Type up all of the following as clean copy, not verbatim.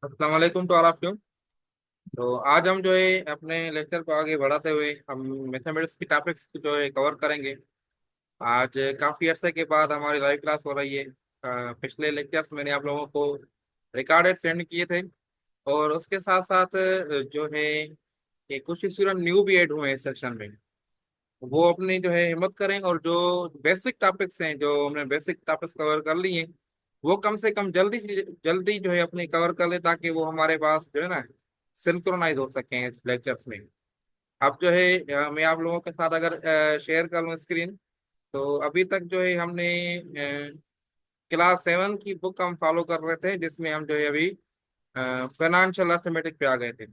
अस्सलाम वालेकुम to all of you. तो आज हम जो है अपने लेक्चर को आगे बढ़ाते हुए हम मैथमेटिक्स की टॉपिक्स जो है कवर करेंगे। आज काफ़ी अरसे के बाद हमारी लाइव क्लास हो रही है। पिछले लेक्चर्स मैंने आप लोगों को रिकॉर्डेड सेंड किए थे, और उसके साथ साथ जो है कि कुछ स्टूडेंट न्यू भी ऐड हुए हैं इस सेक्शन में। वो अपनी जो है हिम्मत करें और जो बेसिक टॉपिक्स हैं, जो हमने बेसिक टॉपिक्स कवर कर लिए हैं, वो कम से कम जल्दी जल्दी जो है अपनी कवर कर ले, ताकि वो हमारे पास जो है ना सिंक्रोनाइज हो सकें इस लेक्चर्स में। अब जो है मैं आप लोगों के साथ अगर शेयर कर लूँ स्क्रीन, तो अभी तक जो है हमने क्लास 7 की बुक हम फॉलो कर रहे थे, जिसमें हम जो है अभी फाइनेंशियल अर्थमेटिक पे आ गए थे।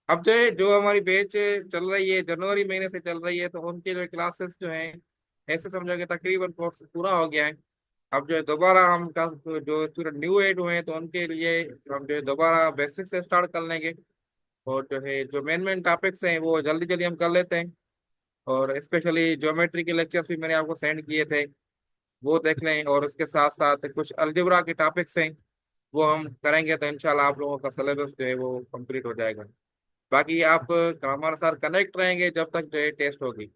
अब जो है जो हमारी बैच चल रही है, जनवरी महीने से चल रही है, तो उनके जो क्लासेस जो हैं, ऐसे समझो कि तकरीबन कोर्स पूरा हो गया है। अब जो है दोबारा हम का जो स्टूडेंट न्यू एड हुए हैं, तो उनके लिए हम जो है दोबारा बेसिक से स्टार्ट कर लेंगे। और जो है जो मेन मेन टॉपिक्स हैं वो जल्दी जल्दी हम कर लेते हैं। और स्पेशली ज्योमेट्री के लेक्चर्स भी मैंने आपको सेंड किए थे, वो देख लें। और उसके साथ साथ कुछ अलजेब्रा के टॉपिक्स हैं, वो हम करेंगे, तो इंशाल्लाह आप लोगों का सिलेबस जो है वो कंप्लीट हो जाएगा। बाकी आप हमारे साथ कनेक्ट रहेंगे जब तक जो है टेस्ट होगी।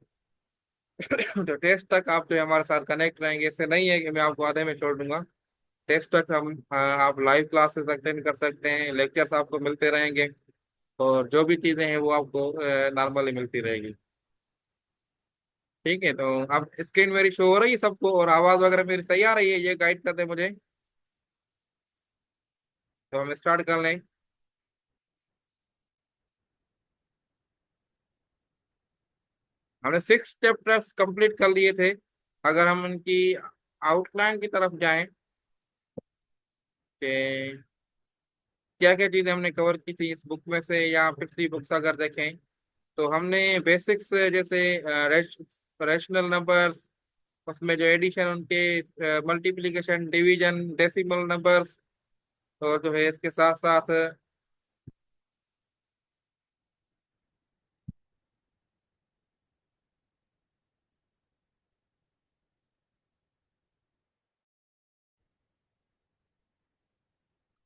तो टेस्ट तक आप जो है हमारे साथ कनेक्ट रहेंगे, ऐसे नहीं है कि मैं आपको आधे में छोड़ दूंगा। टेस्ट तक हम आप लाइव क्लासेस अटेंड कर सकते हैं, लेक्चर्स आपको मिलते रहेंगे, और जो भी चीज़ें हैं वो आपको नॉर्मली मिलती रहेगी। ठीक है, तो अब स्क्रीन मेरी शो हो रही है सबको, और आवाज़ वगैरह मेरी सही आ रही है, ये गाइड कर दे मुझे। तो हम स्टार्ट कर लें। हमने 6 चैप्टर्स कंप्लीट कर लिए थे। अगर हम इनकी आउटलाइन की तरफ जाएं कि क्या क्या चीजें हमने कवर की थी इस बुक में से, या पिछली बुक्स अगर देखें, तो हमने बेसिक्स जैसे रेशनल नंबर्स, उसमें जो एडिशन उनके, मल्टीप्लिकेशन, डिवीजन, डेसिमल नंबर्स, और जो है इसके साथ साथ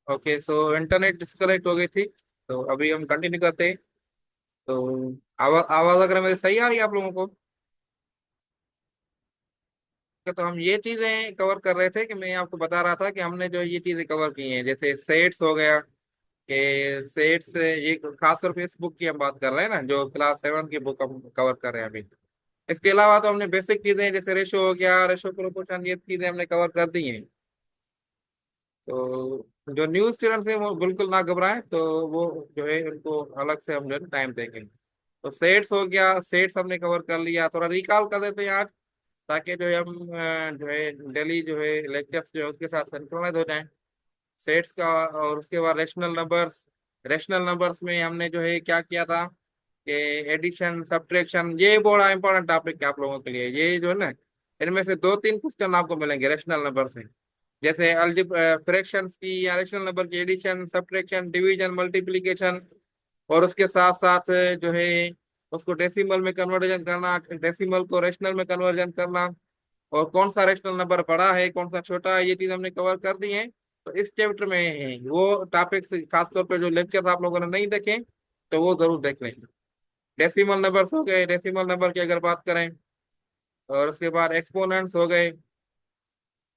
ओके, सो इंटरनेट डिस्कनेक्ट हो गई थी, तो अभी हम कंटिन्यू करते हैं। तो आवाज आवाज अगर मेरी सही आ रही है आप लोगों को? तो हम ये चीजें कवर कर रहे थे कि मैं आपको बता रहा था कि हमने जो ये चीजें कवर की हैं, जैसे सेट्स हो गया, कि सेट्स, ये खासतौर पे इस बुक की हम बात कर रहे हैं ना, जो क्लास 7 की बुक हम कवर कर रहे हैं अभी। इसके अलावा तो हमने बेसिक चीजें जैसे रेशो हो गया, रेशो प्रोपोर्शन, ये चीजें हमने कवर कर दी हैं। तो जो न्यू स्टूडेंट्स हैं वो बिल्कुल ना घबराएं, तो वो जो है उनको अलग से हम जो है टाइम देंगे। तो सेट्स हो गया, सेट्स हमने कवर कर लिया, थोड़ा रिकॉल कर देते हैं यार, ताकि जो है हम जो है डेली जो है लेक्चर्स जो है उसके साथ सिंक्रोनाइज हो जाएं सेट्स का। और उसके बाद रेशनल नंबर्स, रेशनल नंबर्स में हमने जो है क्या किया था कि एडिशन, सब्ट्रैक्शन, ये बड़ा इंपॉर्टेंट टॉपिक है आप लोगों के लिए, ये जो है ना, इनमें से दो तीन क्वेश्चन आपको मिलेंगे रेशनल नंबर से। जैसे अलजिब फ्रैक्शंस की या रेशनल नंबर की एडिशन, सब्ट्रैक्शन, डिवीजन, मल्टीप्लिकेशन, और उसके साथ साथ जो है उसको डेसिमल में कन्वर्जन करना, डेसिमल को रेशनल में कन्वर्जन करना, और कौन सा रेशनल नंबर बड़ा है कौन सा छोटा है, ये चीज हमने कवर कर दी है। तो इस चैप्टर में है वो टॉपिक्स, खासतौर पे जो लेक्चर आप लोगों ने नहीं देखे, तो वो जरूर देख लें। डेसिमल नंबर्स हो गए, डेसिमल नंबर की अगर बात करें, और उसके बाद एक्सपोनेंट्स हो गए।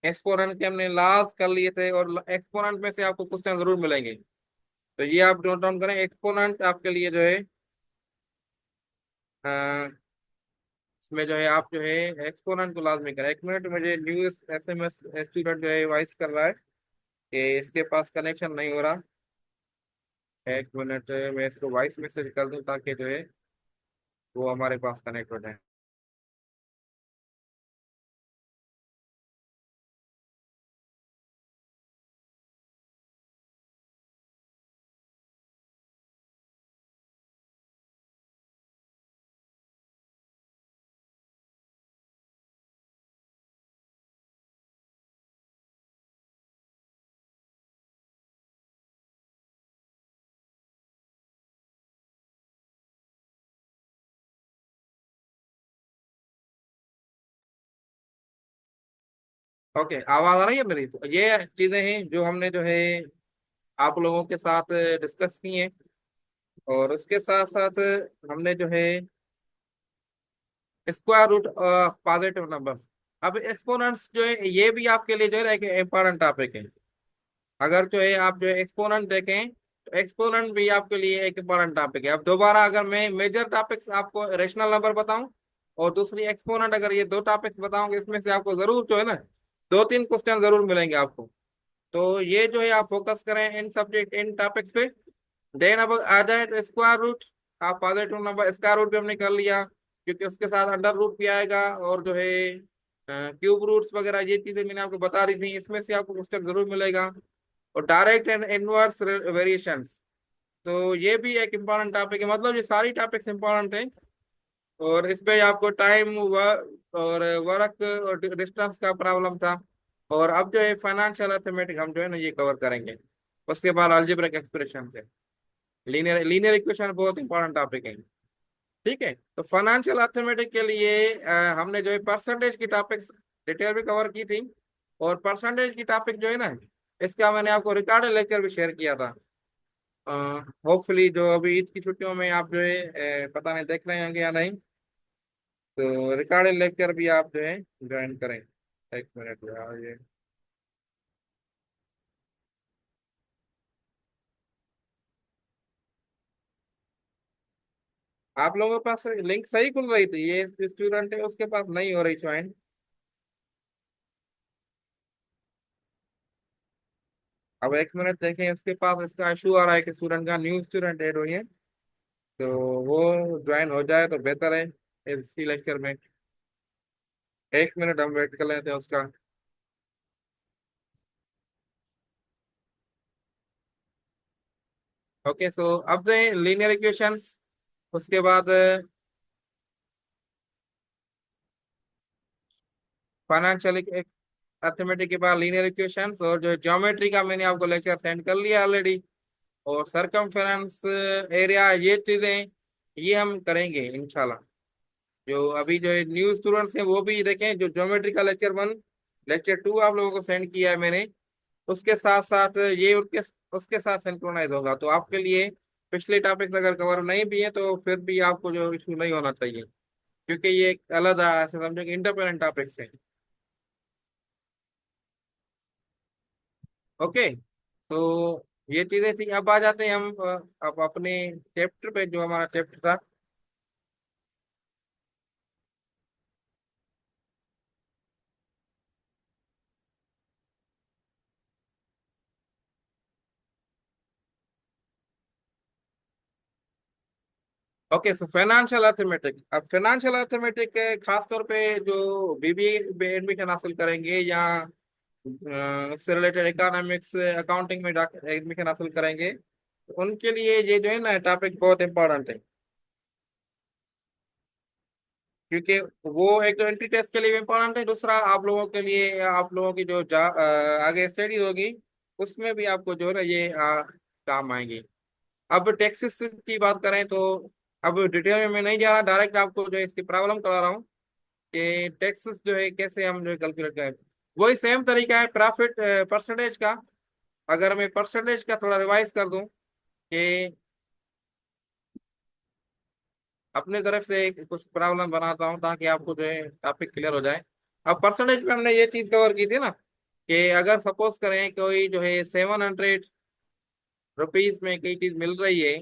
एक्सपोनेंट के हमने लास्ट कर लिए थे, और एक्सपोनेंट में से आपको क्वेश्चन जरूर मिलेंगे, तो ये आप नोट डाउन करें। एक्सपोनेंट आपके लिए जो है अ, इसमें जो है आप जो है एक्सपोनेंट को लाजमी करें। एक मिनट, मुझे न्यू SMS स्टूडेंट जो है वॉइस कर रहा है कि इसके पास कनेक्शन नहीं हो रहा। एक मिनट, मैं इसको वॉइस मैसेज कर दूं ताकि जो है वो हमारे पास कनेक्ट हो जाए। ओके, आवाज आ रही है मेरी? तो ये चीजें हैं जो हमने जो है आप लोगों के साथ डिस्कस किए। और उसके साथ साथ हमने जो है square root of positive numbers. अब एक्सपोनेंट्स जो है ये भी आपके लिए जो है एक इम्पोर्टेंट टॉपिक है। अगर जो है आप जो है एक्सपोनेंट देखें तो एक्सपोनेंट भी आपके लिए एक इम्पोर्टेंट टॉपिक है। अब दोबारा अगर मैं मेजर टॉपिक्स आपको रेशनल नंबर बताऊं और दूसरी एक्सपोनेंट, अगर ये दो टॉपिक्स बताऊंगे इसमें से आपको जरूर जो है ना दो तीन क्वेश्चन जरूर मिलेंगे आपको। तो ये जो है आप फोकस करें इन सब्जेक्ट इन टॉपिक्स पे। देन अब आ जाए तो स्क्वायर रूट। आप पॉजिटिव नंबर स्क्वायर रूट भी हमने कर लिया, क्योंकि उसके साथ अंडर रूट भी आएगा और जो है क्यूब रूट्स वगैरह ये चीजें मैंने आपको बता दी थी, इसमें से आपको क्वेश्चन जरूर मिलेगा। और डायरेक्ट एंड इनवर्स वेरिएशंस, तो ये भी एक इम्पोर्टेंट टॉपिक है। मतलब ये सारी टॉपिक्स इम्पोर्टेंट हैं। और इसमें आपको टाइम और वर्क और डिस्टेंस का प्रॉब्लम था। और अब जो है फाइनेंशियल अर्थमेटिक हम जो है ना ये कवर करेंगे। उसके बाद अलजेब्रिक एक्सप्रेशन है। लीनियर लीनियर इक्वेशन बहुत इंपॉर्टेंट टॉपिक है। ठीक है, तो फाइनेंशियल अर्थमेटिक के लिए हमने जो है परसेंटेज की टॉपिक्स डिटेल में कवर की थी। और परसेंटेज की टॉपिक जो है ना इसका मैंने आपको रिकॉर्डेड लेक्चर भी शेयर किया था। होपफुली जो अभी ईद की छुट्टियों में आप जो है पता नहीं देख रहे होंगे या नहीं, तो रिकॉर्डेड लेक्चर भी आप जो है ज्वाइन करें। एक मिनट यार ये आप लोगों के पास लिंक सही खुल रही थी, ये स्टूडेंट है उसके पास नहीं हो रही ज्वाइन। अब एक मिनट देखें, इसके पास इसका इशू आ रहा है कि स्टूडेंट का न्यू स्टूडेंट ऐड हुई है, तो वो ज्वाइन हो जाए तो बेहतर है इसी लेक्चर में। एक मिनट हम वेट कर लेते हैं उसका। ओके, सो अब दे लीनियर इक्वेशंस। उसके बाद फाइनेंशियल अर्थमेटिक के बाद लीनियर इक्वेशंस, और जो ज्योमेट्री का मैंने आपको लेक्चर सेंड कर लिया ऑलरेडी। और सरकमफेरेंस एरिया ये चीजें ये हम करेंगे इंशाल्लाह। जो अभी जो न्यू स्टूडेंट्स हैं वो भी देखें, जो ज्योमेट्री का लेक्चर 2 आप लोगों को सेंड किया है मैंने, उसके साथ साथ ये उनके उसके साथ सिंक्रोनाइज होगा। तो आपके लिए पिछले टॉपिक्स अगर कवर नहीं भी है तो फिर भी आपको जो इशू नहीं होना चाहिए, क्योंकि ये एक अलग ऐसे समझो कि इंडिपेंडेंट टॉपिक्स है। ओके, तो ये चीजें थी। अब आ जाते हैं हम अब अपने चैप्टर पे, जो हमारा चैप्टर था। Okay, so financial arithmetic. अब फाइनेंशियल अर्थमेटिक खास तौर पे जो बीबीए में एडमिशन हासिल करेंगे या उससे रिलेटेड इकोनॉमिक्स अकाउंटिंग में एडमिशन हासिल करेंगे, तो उनके लिए ये जो है ना टॉपिक बहुत इंपॉर्टेंट है। क्योंकि वो एक तो एंट्री टेस्ट के लिए भी इम्पोर्टेंट है, दूसरा आप लोगों के लिए आप लोगों की जो आगे स्टडी होगी उसमें भी आपको जो है ना ये काम आएंगी। अब टैक्सेस की बात करें तो अब डिटेल में मैं नहीं जा रहा, डायरेक्ट आपको जो है इसकी प्रॉब्लम करा रहा हूँ कि टैक्सेस जो है कैसे हम जो है कैलकुलेट करें। वही सेम तरीका है प्रॉफिट परसेंटेज का। अगर मैं परसेंटेज का थोड़ा रिवाइज कर दूं कि अपने तरफ से कुछ प्रॉब्लम बनाता हूँ ताकि आपको जो है टॉपिक क्लियर हो जाए। अब परसेंटेज में हमने ये चीज कवर की थी ना कि अगर सपोज करें कोई जो है 700 रुपीज में कोई चीज मिल रही है,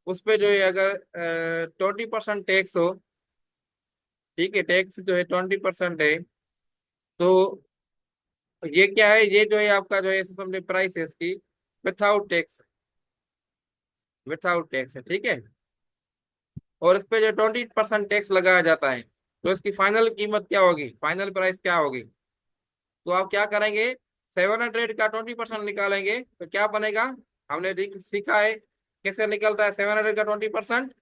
उस पे जो है अगर 20% टैक्स हो, ठीक है, टैक्स जो है 20% है, तो ये क्या है, ये जो है आपका जो है समझे प्राइस है इसकी विथआउट टैक्स, विथआउट टैक्स है, ठीक है। और इस पे जो 20% टैक्स लगाया जाता है, तो इसकी फाइनल कीमत क्या होगी, फाइनल प्राइस क्या होगी। तो आप क्या करेंगे, 700 का 20% निकालेंगे तो क्या बनेगा। हमने सीखा है कैसे निकलता है 700 का 20%।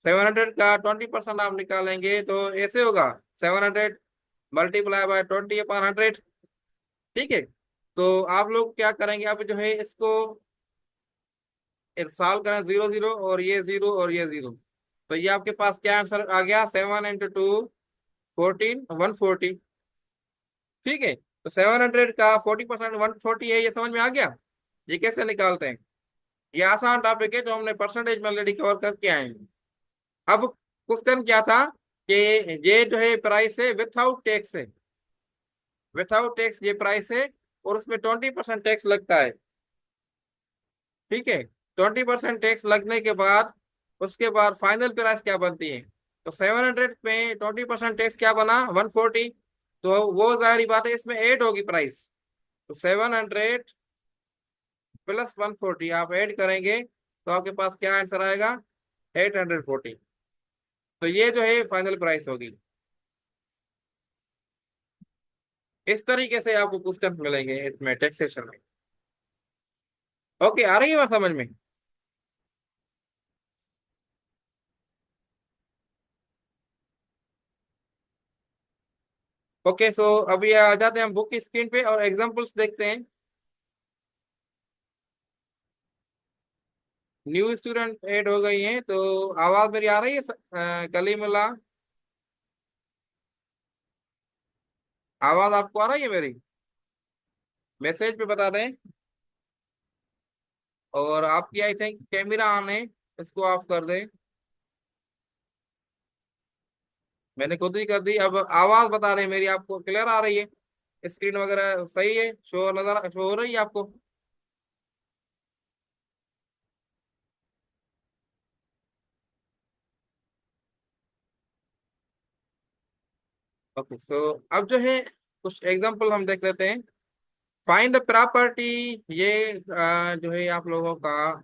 700 का 20% आप निकालेंगे तो ऐसे होगा, 700 मल्टीप्लाई बाय 20/100। ठीक है, तो आप लोग क्या करेंगे, आप जो है इसको सॉल्व करें, 0 0 और ये 0 और ये 0। तो ये आपके पास क्या आंसर आ गया, 7 × 2 14 140। ठीक है, तो 700 का 40% 140 है, ये समझ में आ गया? ये कैसे निकालते हैं? ये आसान टॉपिक है जो हमने परसेंटेज में ऑलरेडी कवर करके आए हैं। अब क्वेश्चन क्या था कि ये जो है प्राइस है विथआउट टैक्स है, विथआउट टैक्स ये प्राइस है, और उसमें 20% टैक्स लगता है। ठीक है, 20% टैक्स लगने के बाद उसके बाद फाइनल प्राइस क्या बनती है? तो 700 में 20% टैक्स क्या बना? 140। तो वो जाहिर बात है इसमें ऐड होगी प्राइस। तो 700 प्लस 140 आप ऐड करेंगे तो आपके पास क्या आंसर आएगा? 840। तो ये जो है फाइनल प्राइस होगी। इस तरीके से आपको क्वेश्चन मिलेंगे इसमें टैक्सेशन में। ओके, आ रही है बात समझ में? ओके, सो अभी आ जाते हैं हम बुक की स्क्रीन पे और एग्जांपल्स देखते हैं। न्यू स्टूडेंट ऐड हो गई हैं, तो आवाज मेरी आ रही है कलीमुल्ला? आवाज आपको आ रही है मेरी? मैसेज पे बता दें। और आपकी आई थिंक कैमरा ऑन है, इसको ऑफ कर दें। मैंने खुद ही कर दी। अब आवाज बता रहे मेरी आपको क्लियर आ रही है? स्क्रीन वगैरह सही है, शो हो रही है आपको? ओके, सो अब जो है कुछ एग्जांपल हम देख लेते हैं। फाइंड प्रॉपर्टी, ये जो है आप लोगों का।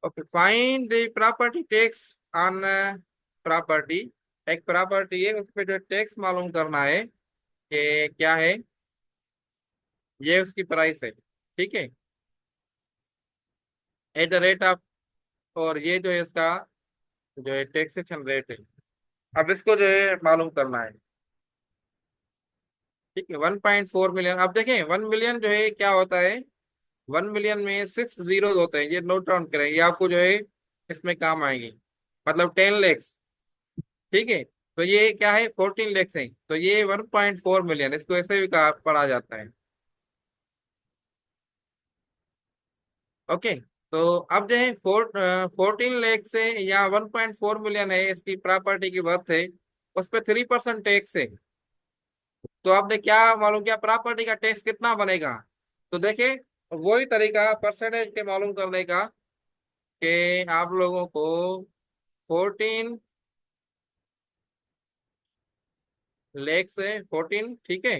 Okay, find the property tax on property. एक प्रॉपर्टी है, उस पे जो टैक्स मालूम करना है कि क्या है, ये उसकी प्राइस है। ठीक है, एट द रेट ऑफ, और ये जो है इसका जो है टैक्सेशन रेट है। अब इसको जो है मालूम करना है। ठीक है, 1.4 मिलियन। अब देखें 1 मिलियन जो है क्या होता है? 1 मिलियन में 6 जीरो होते हैं, ये नोट डाउन करें, ये आपको जो है इसमें काम आएंगे। मतलब 10 लैक्स। ठीक है, तो ये क्या है? 14 लैक्स है, तो ये 1.4 मिलियन, इसको ऐसे भी कहा पढ़ा जाता है। ओके, तो अब जो है 14 लैक्स से या 1.4 मिलियन है इसकी प्रॉपर्टी की वर्थ है, उस पर 3% टैक्स है। तो आपने क्या मालूम किया प्रॉपर्टी का टैक्स कितना बनेगा? तो देखिए, वही तरीका परसेंटेज के मालूम करने का कि आप लोगों को 14 लैक्स है, 14, ठीक है।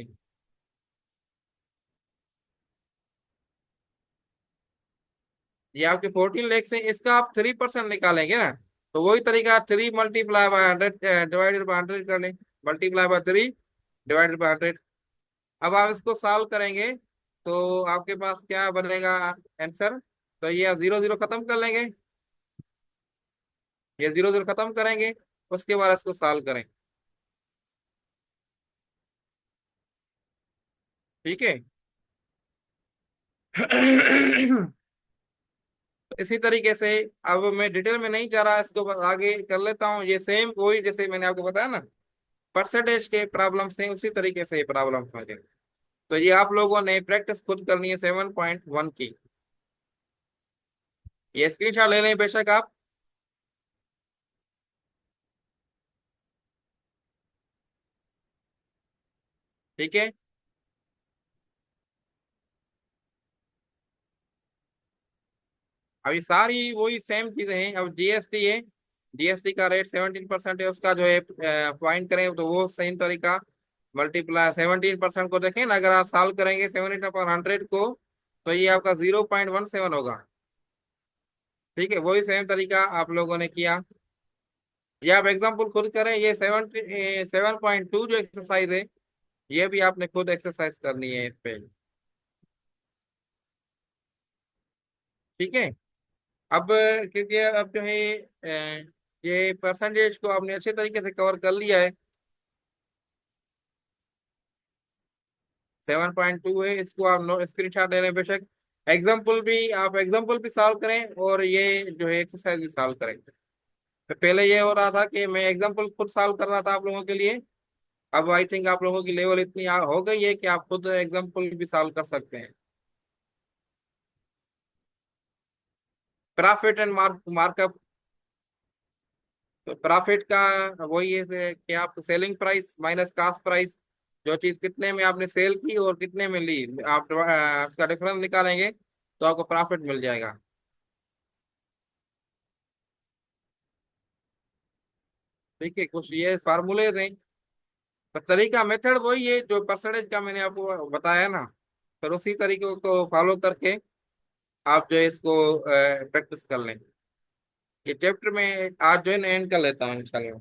ये आपके 14 लैक्स है, इसका आप 3% निकालेंगे ना। तो वही तरीका 3 × 100 डिवाइडेड बाई 100 कर लें। Multiply by 3 divided by 100। अब आप इसको सॉल्व करेंगे तो आपके पास क्या बनेगा आंसर? तो ये आप जीरो जीरो खत्म कर लेंगे, ये जीरो जीरो खत्म करेंगे, उसके बाद इसको सॉल्व करें। ठीक है। इसी तरीके से अब मैं डिटेल में नहीं जा रहा, इसको बस आगे कर लेता हूँ। ये सेम वही जैसे मैंने आपको बताया ना, परसेंटेज के प्रॉब्लम से उसी तरीके से प्रॉब्लम हो जाए। तो ये आप लोगों ने प्रैक्टिस खुद करनी है 7.1 की। ये स्क्रीनशॉट ले लें बेशक आप। ठीक है, अभी सारी वही सेम चीजें हैं। अब जीएसटी है, जीएसटी का रेट 17% है, उसका जो है फाइंड करें तो वो सही तरीका मल्टीप्लाई 17% को देखें ना, अगर आप सॉल्व करेंगे 70/100 को, तो ये आपका 0.17 होगा। ठीक है, वही सेम तरीका आप लोगों ने किया। ये आप एग्जाम्पल खुद करें। ये 7.2 जो एक्सरसाइज है, ये भी आपने खुद एक्सरसाइज करनी है इस पे। ठीक है। अब क्योंकि अब जो है ये परसेंटेज को आपने अच्छे तरीके से कवर कर लिया है, 7.2 है, इसको आप नो स्क्रीनशॉट ले लें बेशक। एग्जाम्पल भी आप एग्जाम्पल भी सॉल्व करें और ये जो है एक्सरसाइज भी सॉल्व करें। तो पहले ये हो रहा था कि मैं एग्जाम्पल खुद सॉल्व कर रहा था आप लोगों के लिए। अब आई थिंक आप लोगों की लेवल इतनी हो गई है कि आप खुद एग्जाम्पल भी सॉल्व कर सकते हैं। Profit and markup. तो प्रॉफिट का वही है कि आप selling price minus cost price, जो चीज कितने में आपने सेल की और कितने में ली, आप उसका डिफरेंस निकालेंगे तो आपको प्रॉफिट मिल जाएगा। ठीक है, कुछ ये फार्मूले हैं। तो तरीका मेथड वही है जो परसेंटेज का मैंने आपको बताया ना। फिर उसी तरीके को फॉलो करके आप जो है इसको प्रैक्टिस कर लें। ये चैप्टर में आज जो है ना एंड कर लेता हूँ इंशाल्लाह।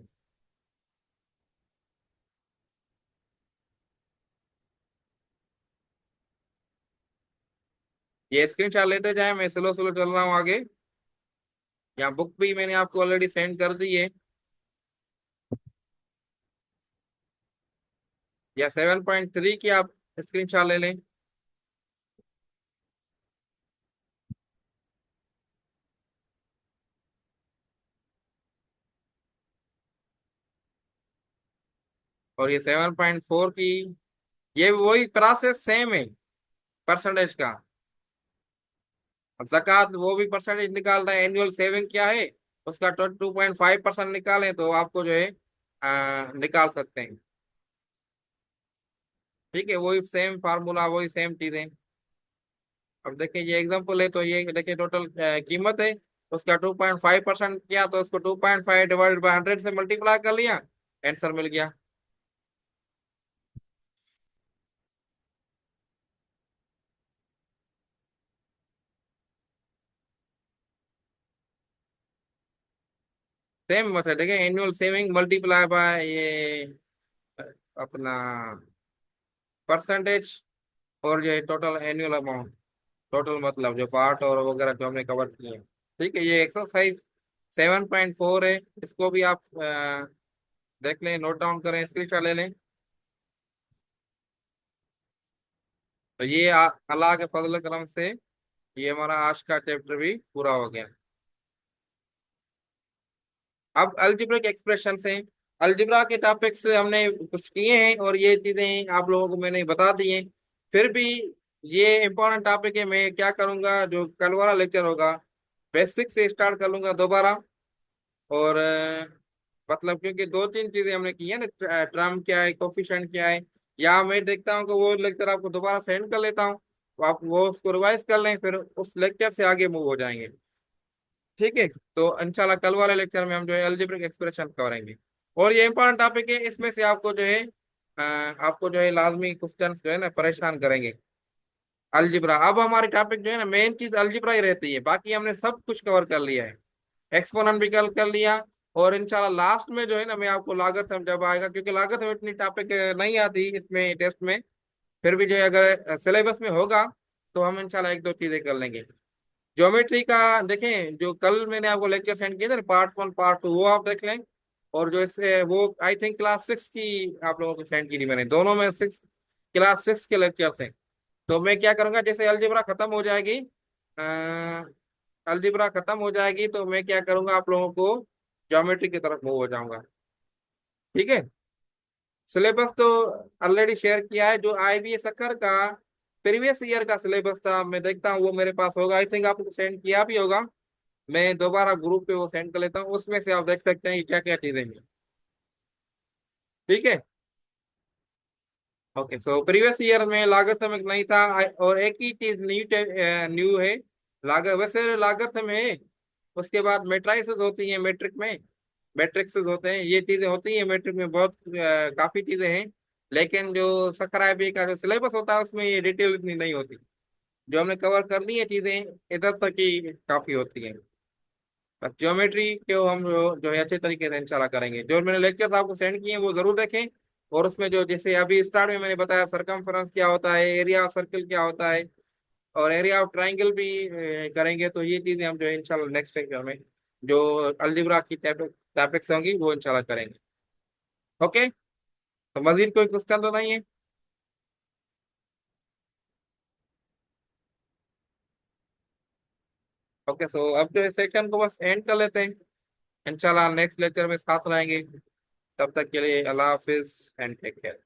ये स्क्रीनशॉट लेते जाए, मैं स्लो स्लो चल रहा हूँ आगे। यहाँ बुक भी मैंने आपको ऑलरेडी सेंड कर दी है। या 7.3 की आप स्क्रीनशॉट ले लें। और ये 7.4 की, ये वही प्रोसेस सेम है परसेंटेज का। अब जक़ात वो भी परसेंटेज निकालता है, एनुअल सेविंग क्या है उसका 2.5% निकालें तो आपको जो है निकाल सकते हैं। ठीक है, वही सेम फार्मूला वही सेम चीजें। अब देखिए ये एग्जांपल है, तो ये देखिए टोटल कीमत है उसका 2.5% किया, तो उसको 2.5 डिवाइडेड बाई 100 से मल्टीप्लाई कर लिया, आंसर मिल गया। सेम मतलब देखिए एनुअल सेविंग मल्टीप्लाई बाय ये अपना परसेंटेज, और ये टोटल एनुअल अमाउंट, टोटल मतलब जो पार्ट और वगैरह जो हमने कवर किए हैं। ठीक है, ये एक्सरसाइज 7.4 है, इसको भी आप देख लें, नोट डाउन करें, स्क्रीनशॉट ले लें। तो ये अल्लाह के फजल करम से ये हमारा आज का चैप्टर भी पूरा हो गया। अब अलजेब्रिक एक्सप्रेशन से, अलजेब्रा के टॉपिक से हमने कुछ किए हैं और ये चीजें आप लोगों को मैंने बता दी हैं। फिर भी ये इंपॉर्टेंट टॉपिक है, मैं क्या करूंगा जो कल वाला लेक्चर होगा बेसिक से स्टार्ट कर लूंगा दोबारा। और मतलब क्योंकि दो तीन चीजें हमने की है ना, ट्रम क्या है, कोफिशिएंट क्या है, या मैं देखता हूँ कि वो लेक्चर आपको दोबारा सेंड कर लेता हूँ, तो आप वो उसको रिवाइज कर लें, फिर उस लेक्चर से आगे मूव हो जाएंगे। ठीक है, तो इंशाल्लाह कल वाले लेक्चर में हम जो है अलजेब्रिक एक्सप्रेशन करेंगे। और ये इंपॉर्टेंट टॉपिक है, इसमें से आपको जो है आपको जो है लाजमी क्वेश्चन जो है ना परेशान करेंगे। अलजिब्रा, अब हमारी टॉपिक जो है ना मेन चीज अलजिब्रा ही रहती है, बाकी हमने सब कुछ कवर कर लिया है, एक्सपोनेंट भी कर लिया। और इंशाल्लाह लास्ट में जो है ना मैं आपको लागत हम जब आएगा, क्योंकि लागत में इतनी टॉपिक नहीं आती इसमें टेस्ट में, फिर भी जो है अगर सिलेबस में होगा तो हम इंशाल्लाह एक दो चीजें कर लेंगे। ज्योमेट्री का देखें, जो कल मैंने आपको लेक्चर सेंड किया था ना, पार्ट 1 पार्ट 2, वो आप देख लें। और जो इससे वो आई थिंक क्लास 6 की आप लोगों को सेंड की थी मैंने, दोनों में क्लास 6 के लेक्चर्स हैं। तो मैं क्या करूंगा, जैसे अलजेब्रा खत्म हो जाएगी, अलजेब्रा खत्म हो जाएगी तो मैं क्या करूंगा, आप लोगों को ज्योमेट्री की तरफ मूव हो जाऊंगा। ठीक है, सिलेबस तो ऑलरेडी शेयर किया है, जो आईबीएस अकर का प्रीवियस ईयर का सिलेबस था, मैं देखता हूँ वो मेरे पास होगा, आई थिंक आपको सेंड किया भी होगा। मैं दोबारा ग्रुप पे वो सेंड कर लेता हूँ, उसमें से आप देख सकते हैं कि क्या क्या चीजें हैं। ठीक है, ओके। सो प्रीवियस ईयर में लागत समय नहीं था, और एक ही चीज न्यू है, लागत वैसे लागत में है। उसके बाद मेट्राइसेस होती हैं मैट्रिक में, मैट्रिक्सेस होते हैं, ये चीजें होती हैं मैट्रिक में, बहुत काफी चीजें हैं। लेकिन जो सखराई का जो सिलेबस होता है उसमें ये डिटेल इतनी नहीं होती, जो हमने कवर कर ली है चीजें इधर तक ही काफी होती हैं। बस ज्योमेट्री को हम जो है अच्छे तरीके से इंशाल्लाह करेंगे। जो मैंने लेक्चर्स आपको सेंड किए हैं वो जरूर देखें। और उसमें जो जैसे अभी स्टार्ट में मैंने बताया सरकमफ्रेंस क्या होता है, एरिया ऑफ सर्कल क्या होता है, और एरिया ऑफ ट्राइंगल भी करेंगे। तो ये चीजें हम जो है इंशाल्लाह नेक्स्ट लेक्चर में जो अलजेब्रा की टॉपिक्स होंगी वो इंशाल्लाह करेंगे। ओके, तो मजीद कोई क्वेश्चन तो नहीं है? ओके, सो अब जो है सेशन को बस एंड कर लेते हैं। इंशाल्लाह नेक्स्ट लेक्चर में साथ रहेंगे। तब तक के लिए अल्लाह हाफिज एंड टेक केयर।